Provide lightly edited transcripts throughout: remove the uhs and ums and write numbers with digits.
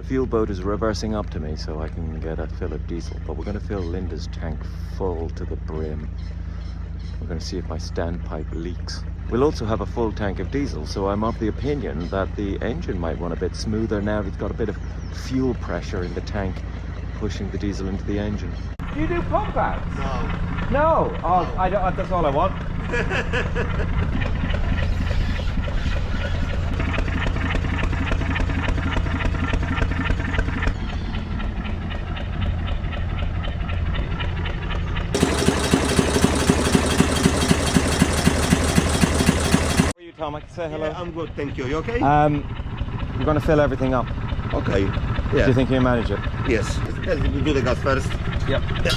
fuel boat is reversing up to me so I can get a fill of diesel. But we're going to fill Linda's tank full to the brim. We're going to see if my standpipe leaks. We'll also have a full tank of diesel, so I'm of the opinion that the engine might run a bit smoother now that it's got a bit of fuel pressure in the tank pushing the diesel into the engine. Do you do pump outs? No. No? Oh, I don't, that's all I want. Tom, I can say hello. Yeah, I'm good, thank you. You okay? We're going to fill everything up. Okay. Yeah. Yeah. Do you think you manage it? Yes. Let's do the gas first. Yep. Yeah.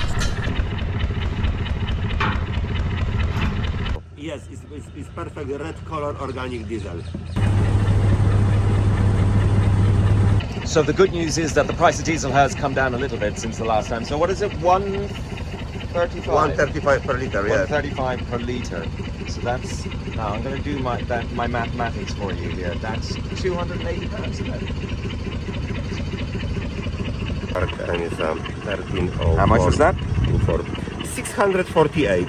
Yes, it's perfect red color organic diesel. So the good news is that the price of diesel has come down a little bit since the last time. So what is it? 135? 135 per liter, yeah. 135 per litre. So that's, now I'm going to do my mathematics for you here. That's £280 a day. And it's 1304. How much was that? 648.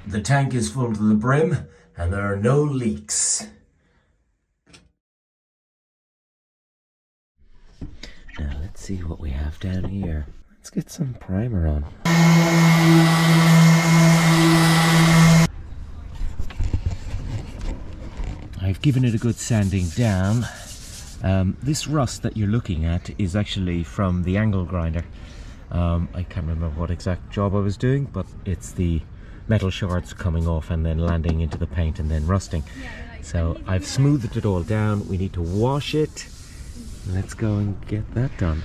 The tank is full to the brim and there are no leaks. Now let's see what we have down here. Let's get some primer on. I've given it a good sanding down. This rust that you're looking at is actually from the angle grinder. I can't remember what exact job I was doing, but it's the metal shards coming off and then landing into the paint and then rusting. So I've smoothed it all down. We need to wash it. Let's go and get that done.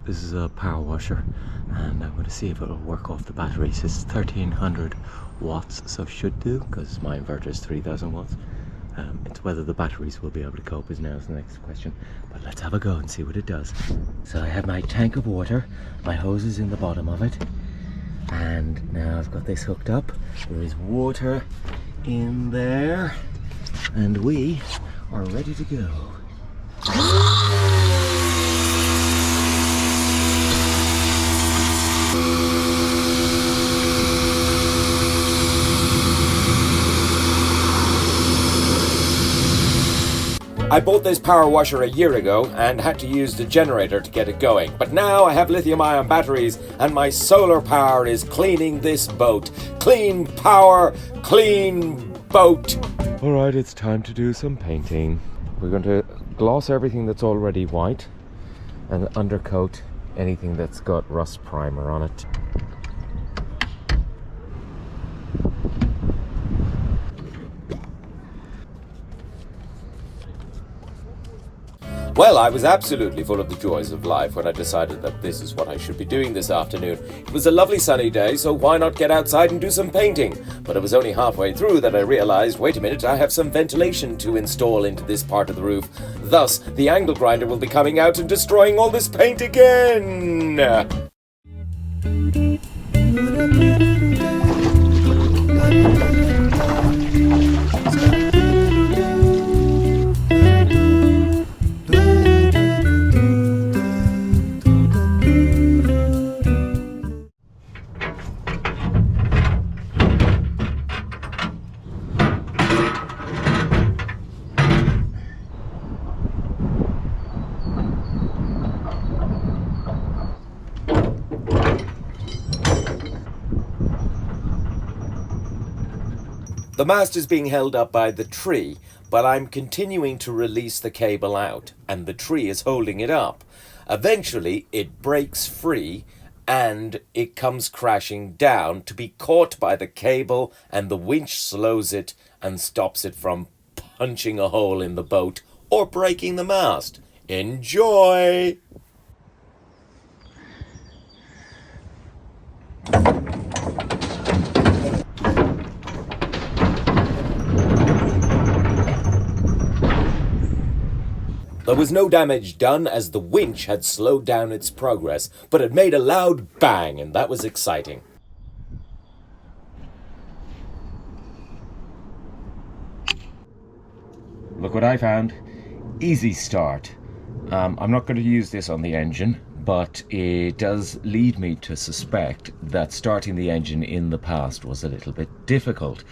This is a power washer and I'm going to see if it'll work off the batteries. It's 1300 watts, so should do, because my inverter is 3000 watts. It's whether the batteries will be able to cope is now the next question. But let's have a go and see what it does. So I have my tank of water, my hose is in the bottom of it, and now I've got this hooked up. There is water in there, and we are ready to go. I bought this power washer a year ago and had to use the generator to get it going. But now I have lithium-ion batteries and my solar power is cleaning this boat. Clean power, clean boat. All right, it's time to do some painting. We're going to gloss everything that's already white and undercoat anything that's got rust primer on it. Well, I was absolutely full of the joys of life when I decided that this is what I should be doing this afternoon. It was a lovely sunny day, so why not get outside and do some painting? But it was only halfway through that I realized, wait a minute, I have some ventilation to install into this part of the roof. Thus, the angle grinder will be coming out and destroying all this paint again! The mast is being held up by the tree, but I'm continuing to release the cable out, and the tree is holding it up. Eventually, it breaks free, and it comes crashing down to be caught by the cable, and the winch slows it and stops it from punching a hole in the boat or breaking the mast. Enjoy! There was no damage done as the winch had slowed down its progress, but it made a loud bang, and that was exciting. Look what I found. Easy start. I'm not going to use this on the engine, but it does lead me to suspect that starting the engine in the past was a little bit difficult.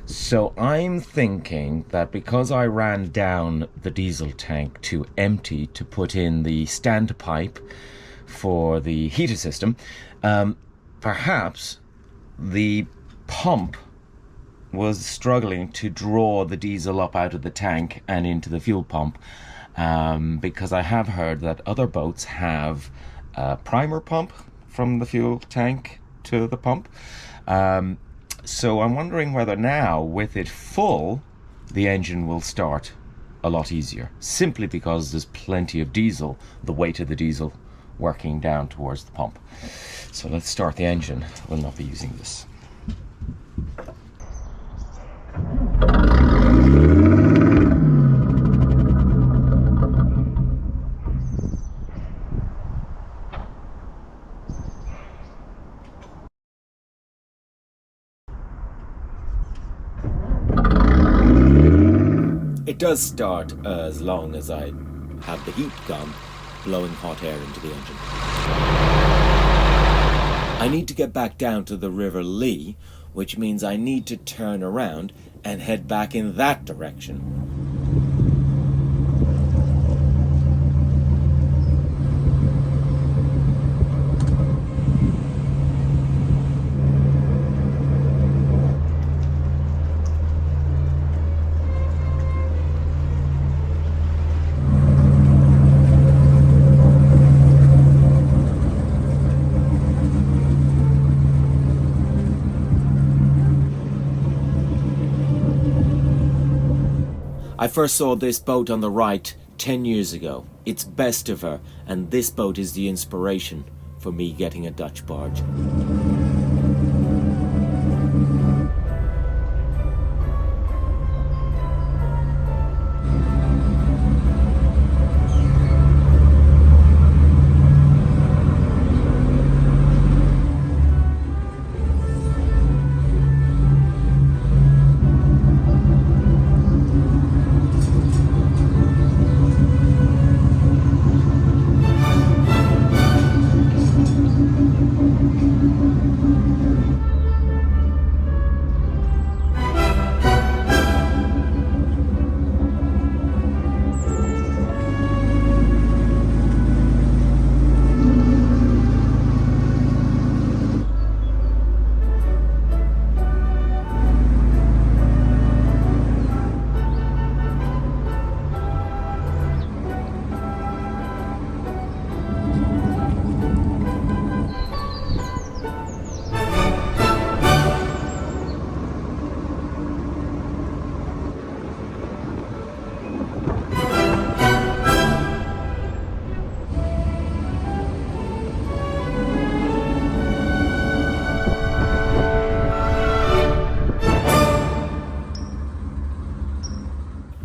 So I'm thinking that because I ran down the diesel tank to empty to put in the standpipe for the heater system, perhaps the pump was struggling to draw the diesel up out of the tank and into the fuel pump, because I have heard that other boats have a primer pump from the fuel tank to the pump. So I'm wondering whether now, with it full, the engine will start a lot easier, simply because there's plenty of diesel, the weight of the diesel working down towards the pump. So let's start the engine. We'll not be using this. It does start as long as I have the heat gun blowing hot air into the engine. I need to get back down to the River Lee, which means I need to turn around and head back in that direction. I first saw this boat on the right 10 years ago. It's best of her, and this boat is the inspiration for me getting a Dutch barge.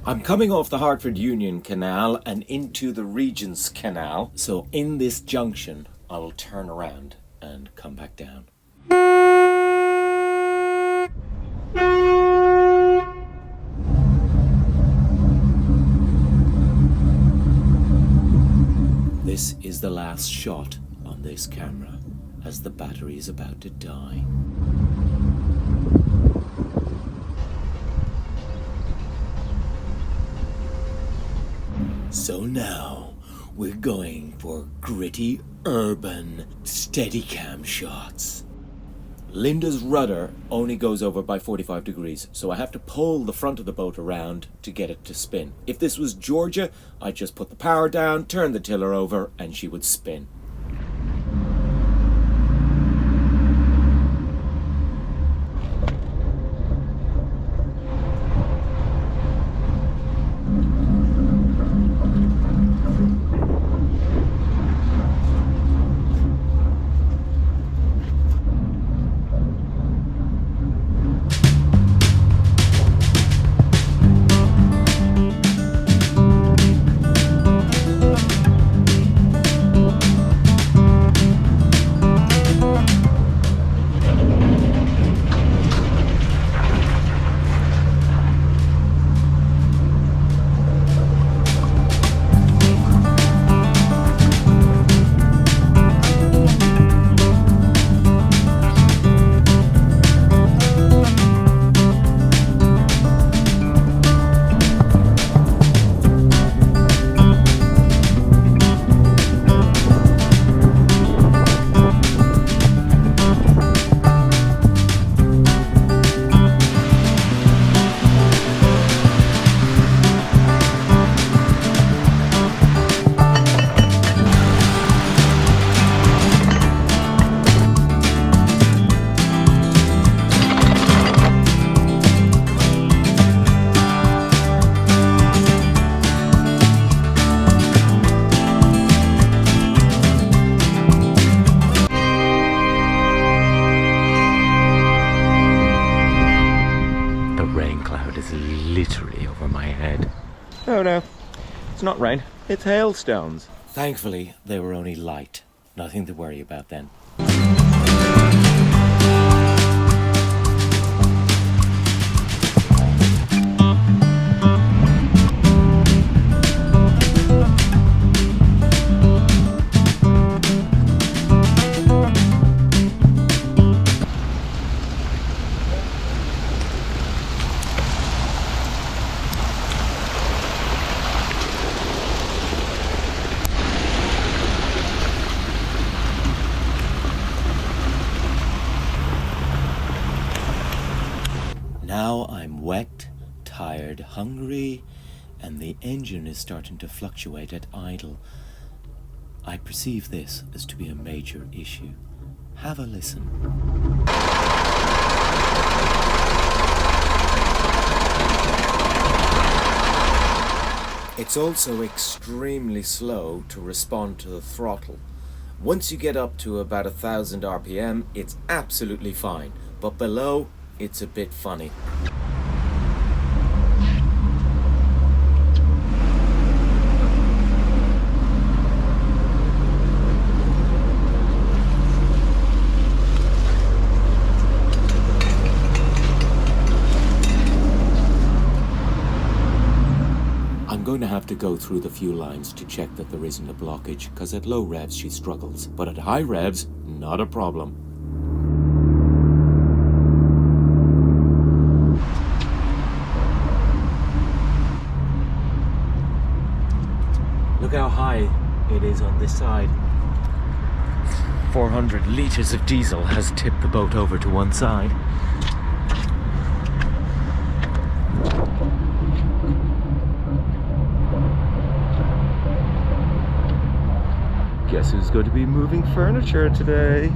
I'm coming off the Hartford Union Canal and into the Regent's Canal, so in this junction I will turn around and come back down. This is the last shot on this camera as the battery is about to die. So now we're going for gritty, urban, Steadicam shots. Linda's rudder only goes over by 45 degrees, so I have to pull the front of the boat around to get it to spin. If this was Georgia, I'd just put the power down, turn the tiller over, and she would spin. is literally over my head. Oh no, it's not rain, it's hailstones. Thankfully, they were only light. Nothing to worry about then. Now I'm wet, tired, hungry, and the engine is starting to fluctuate at idle. I perceive this as to be a major issue. Have a listen. It's also extremely slow to respond to the throttle. Once you get up to about 1,000 RPM, it's absolutely fine, but below, it's a bit funny. I'm going to have to go through the fuel lines to check that there isn't a blockage, because at low revs she struggles, but at high revs, not a problem. Look how high it is on this side. 400 litres of diesel has tipped the boat over to one side. Guess who's going to be moving furniture today?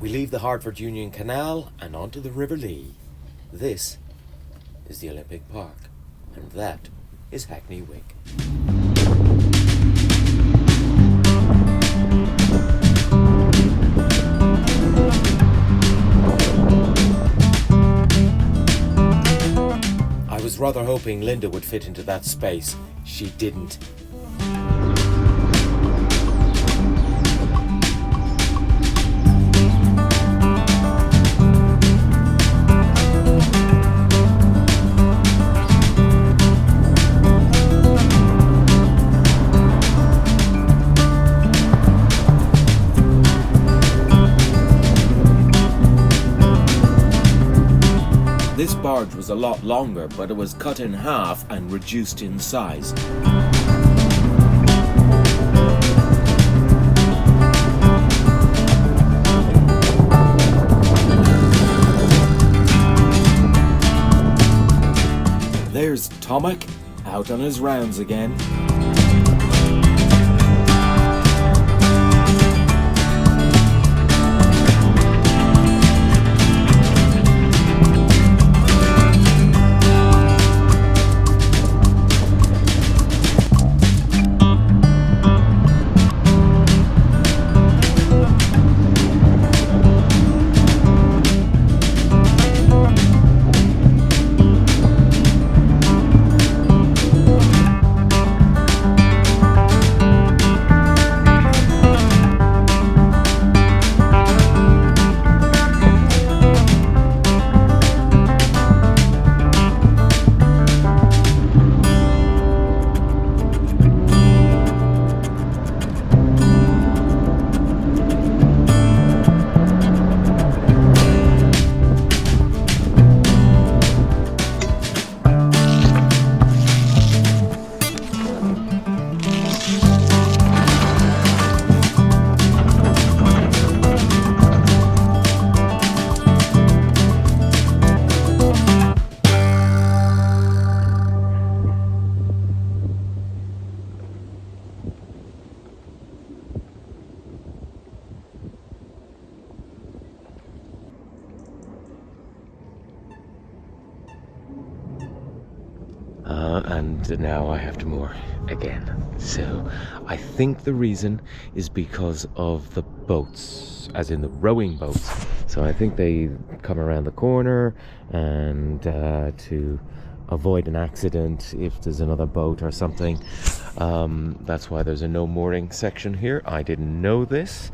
We leave the Hartford Union Canal and onto the River Lee. This is the Olympic Park, and that is Hackney Wick. I was rather hoping Linda would fit into that space. She didn't. This barge was a lot longer, but it was cut in half and reduced in size. There's Tomac, out on his rounds again. and now I have to moor again. So I think the reason is because of the boats, as in the rowing boats. So I think they come around the corner, and to avoid an accident if there's another boat or something. That's why there's a no mooring section here. I didn't know this,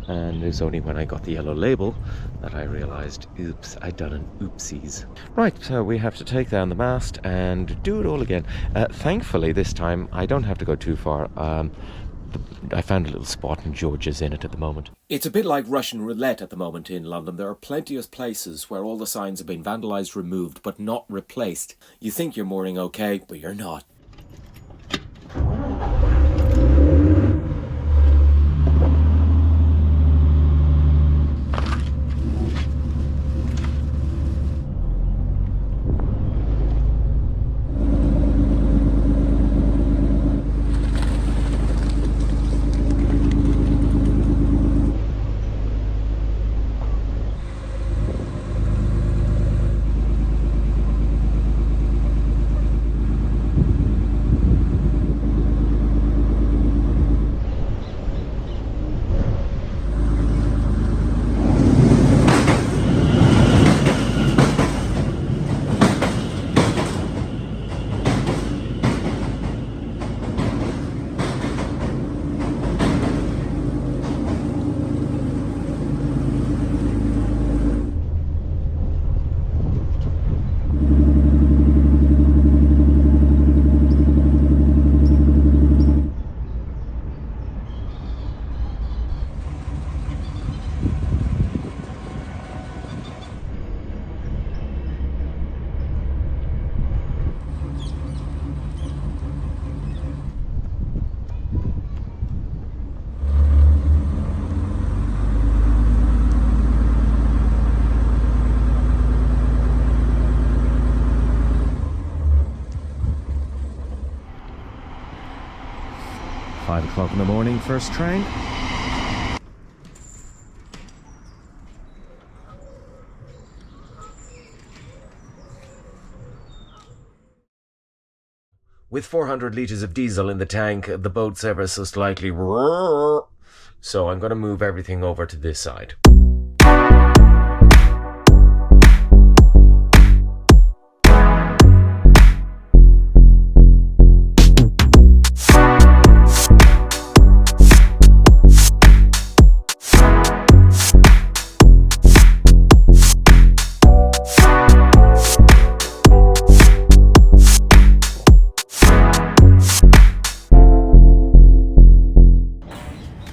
and it was only when I got the yellow label that I realized, oops, I'd done an oopsies. Right, so we have to take down the mast and do it all again. Thankfully this time I don't have to go too far. I found a little spot and George is in it at the moment. It's a bit like Russian roulette at the moment in London. There are plenty of places where all the signs have been vandalised, removed, but not replaced. You think you're mooring okay, but you're not. .5 in the morning, first train. With 400 litres of diesel in the tank, the boat's ever so slightly so I'm going to move everything over to this side.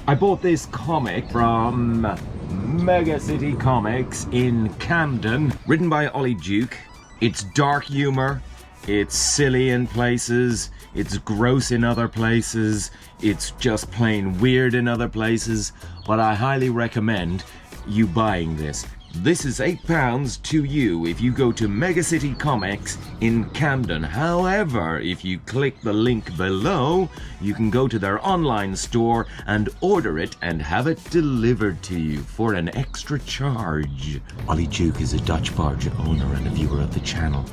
I bought this comic from Mega City Comics in Camden, written by Ollie Duke. It's dark humor, it's silly in places, it's gross in other places, it's just plain weird in other places, but I highly recommend you buying this. This is £8 to you if you go to Mega City Comics in Camden. However, if you click the link below, you can go to their online store and order it and have it delivered to you for an extra charge. Ollie Duke is a Dutch barge owner and a viewer of the channel.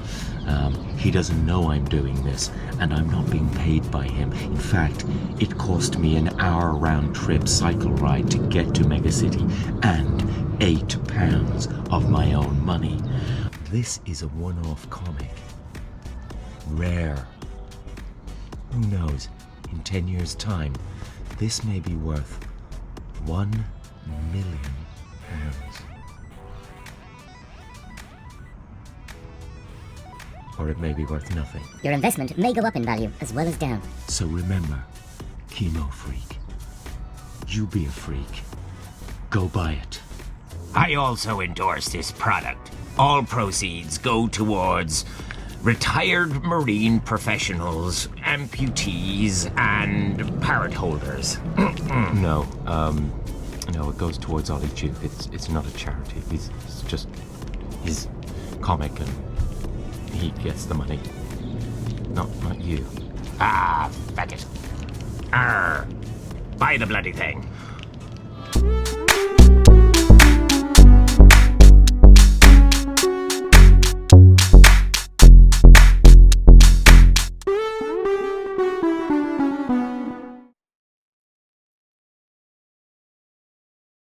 He doesn't know I'm doing this, and I'm not being paid by him. In fact, it cost me an hour round-trip cycle ride to get to Mega City, and £8 of my own money. This is a one-off comic. Rare. Who knows, in 10 years' time, this may be worth £1 million. Or it may be worth nothing. Your investment may go up in value as well as down. So remember, Chemo Freak, you be a freak. Go buy it. I also endorse this product. All proceeds go towards retired marine professionals, amputees, and parrot holders. No, it goes towards Ollie Duke. It's not a charity. It's just his comic, and he gets the money. Not you. Ah, fuck it. Arr, buy the bloody thing.